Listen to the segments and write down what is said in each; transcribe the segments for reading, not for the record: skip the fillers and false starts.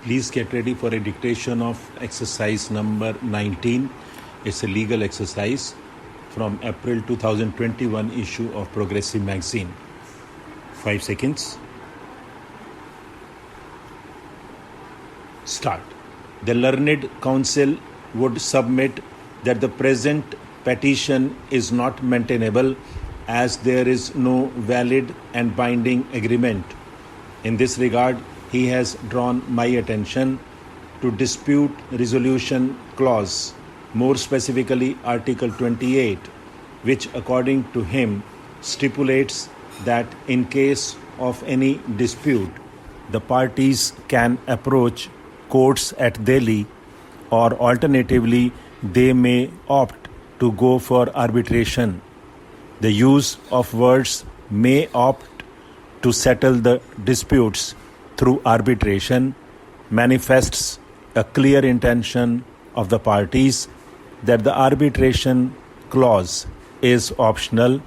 Please get ready for a dictation of exercise number 19. It's a legal exercise from April 2021 issue of Progressive Magazine. 5 seconds. Start. The learned counsel would submit that the present petition is not maintainable as there is no valid and binding agreement. In this regard, he has drawn my attention to dispute resolution clause, more specifically Article 28, which according to him stipulates that in case of any dispute, the parties can approach courts at Delhi, or alternatively they may opt to go for arbitration. The use of words may opt to settle the disputes through arbitration manifests a clear intention of the parties that the arbitration clause is optional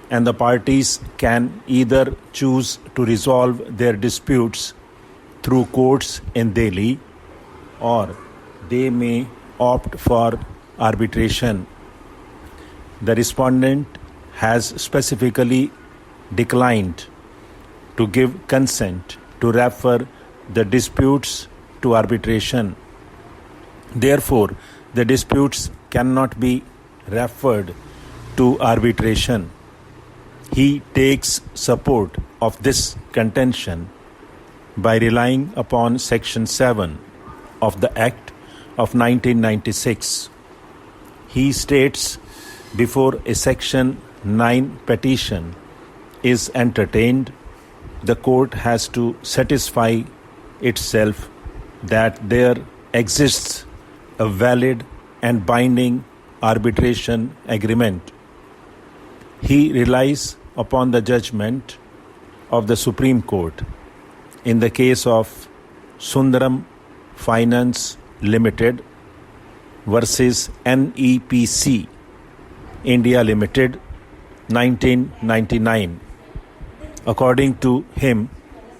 and the parties can either choose to resolve their disputes through courts in Delhi or they may opt for arbitration. The respondent has specifically declined to give consent to refer the disputes to arbitration. Therefore, the disputes cannot be referred to arbitration. He takes support of this contention by relying upon Section 7 of the Act of 1996. He states before a Section 9 petition is entertained, the court has to satisfy itself that there exists a valid and binding arbitration agreement. He relies upon the judgment of the Supreme Court in the case of Sundaram Finance Limited versus NEPC India Limited, 1999. According to him,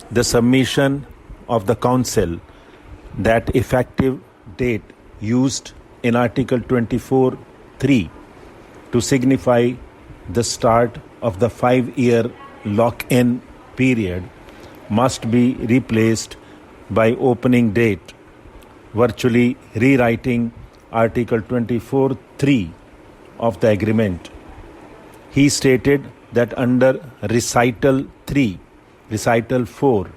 the submission of the counsel that effective date used in Article 24(3) to signify the start of the 5-year lock-in period must be replaced by opening date, virtually rewriting Article 24(3) of the agreement. He stated that under Recital 3, Recital 4,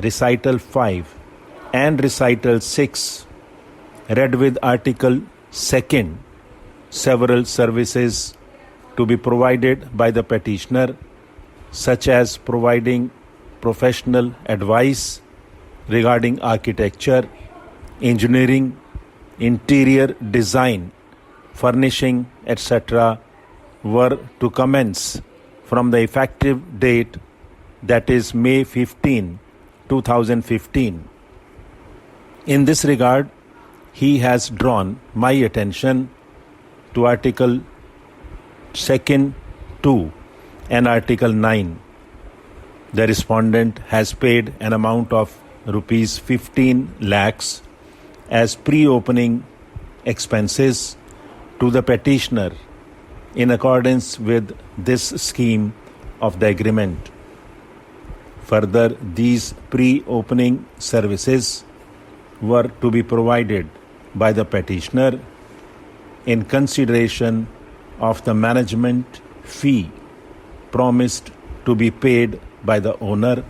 Recital 5 and Recital 6, read with Article 2, several services to be provided by the petitioner, such as providing professional advice regarding architecture, engineering, interior design, furnishing, etc., were to commence from the effective date, that is May 15, 2015. In this regard, he has drawn my attention to Article 2 and Article 9. The respondent has paid an amount of rupees 15 lakhs as pre-opening expenses to the petitioner in accordance with this scheme of the agreement. Further, these pre-opening services were to be provided by the petitioner in consideration of the management fee promised to be paid by the owner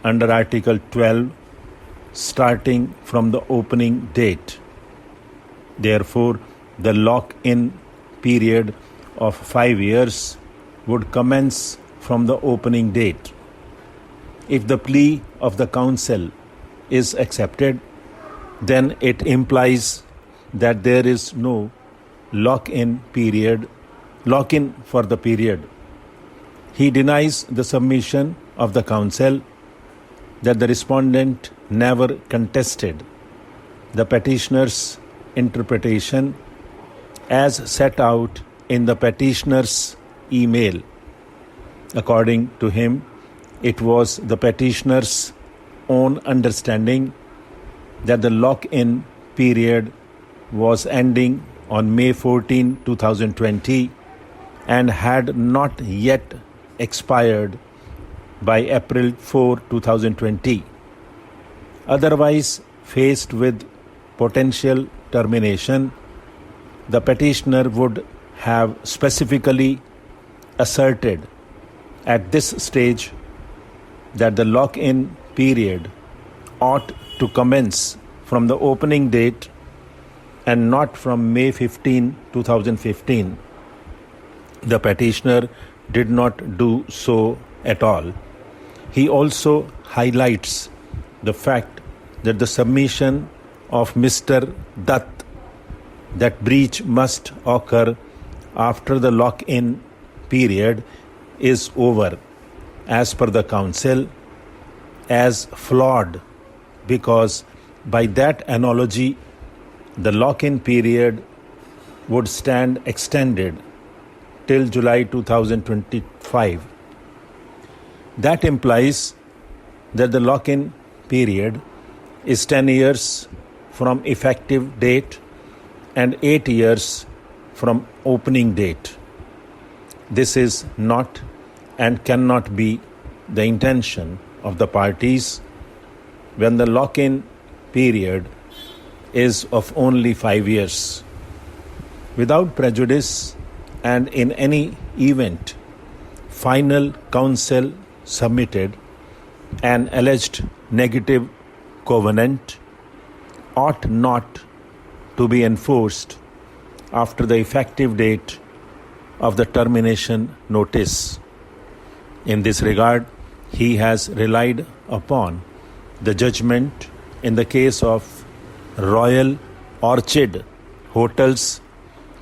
under Article 12 starting from the opening date. Therefore, the lock-in period of 5 years would commence from the opening date. If the plea of the counsel is accepted, then it implies that there is no lock-in for the period. He denies the submission of the counsel that the respondent never contested the petitioner's interpretation as set out in the petitioner's email. According to him, it was the petitioner's own understanding that the lock-in period was ending on May 14, 2020 and had not yet expired by April 4, 2020. Otherwise, faced with potential termination, the petitioner would have specifically asserted at this stage that the lock-in period ought to commence from the opening date and not from May 15, 2015. The petitioner did not do so at all. He also highlights the fact that the submission of Mr. Dutt that breach must occur after the lock-in period is over, as per the counsel, as flawed, because by that analogy, the lock-in period would stand extended till July 2025. That implies that the lock-in period is 10 years from effective date and 8 years from opening date. This is not and cannot be the intention of the parties when the lock-in period is of only 5 years. Without prejudice and in any event, final counsel submitted an alleged negative covenant ought not to be enforced after the effective date of the termination notice. In this regard, he has relied upon the judgment in the case of Royal Orchid Hotels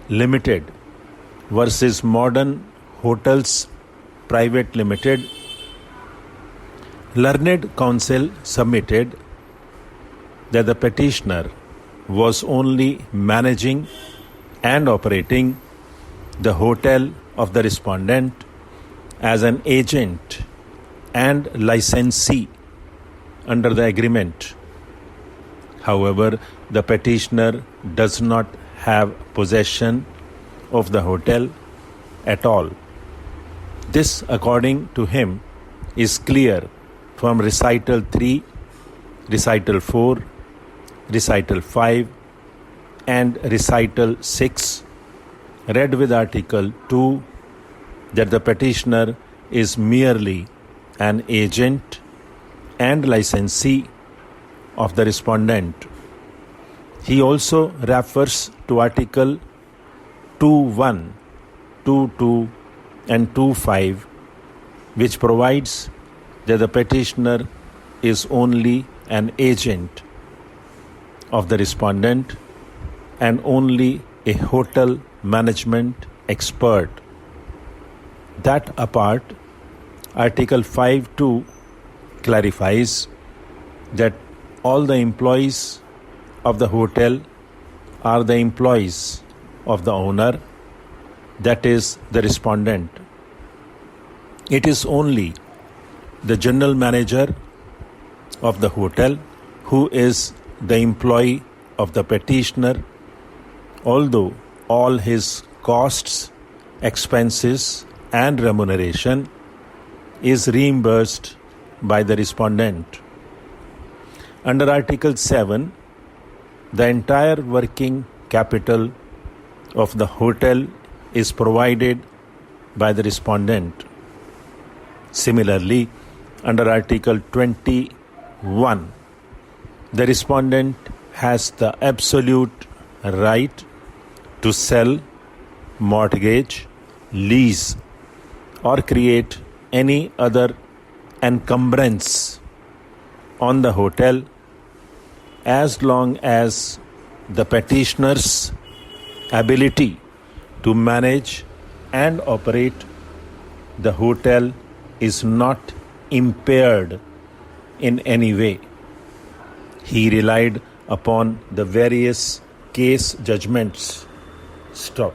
Limited versus Modern Hotels Private Limited. Learned counsel submitted that the petitioner was only managing and operating the hotel of the respondent as an agent and licensee under the agreement. However, the petitioner does not have possession of the hotel at all. This, according to him, is clear from Recital 3, Recital 4, Recital 5 and Recital 6, read with Article 2, that the petitioner is merely an agent and licensee of the respondent. He also refers to Article 2.1, 2.2 and 2.5, which provides that the petitioner is only an agent of the respondent and only a hotel management expert. That apart, Article 5.2 clarifies that all the employees of the hotel are the employees of the owner, that is the respondent. It is only the general manager of the hotel who is the employee of the petitioner, although all his costs, expenses and remuneration is reimbursed by the respondent. Under Article 7, the entire working capital of the hotel is provided by the respondent. Similarly, under Article 21, the respondent has the absolute right to sell, mortgage, lease, or create any other encumbrance on the hotel as long as the petitioner's ability to manage and operate the hotel is not impaired in any way. He relied upon the various case judgments. Stop.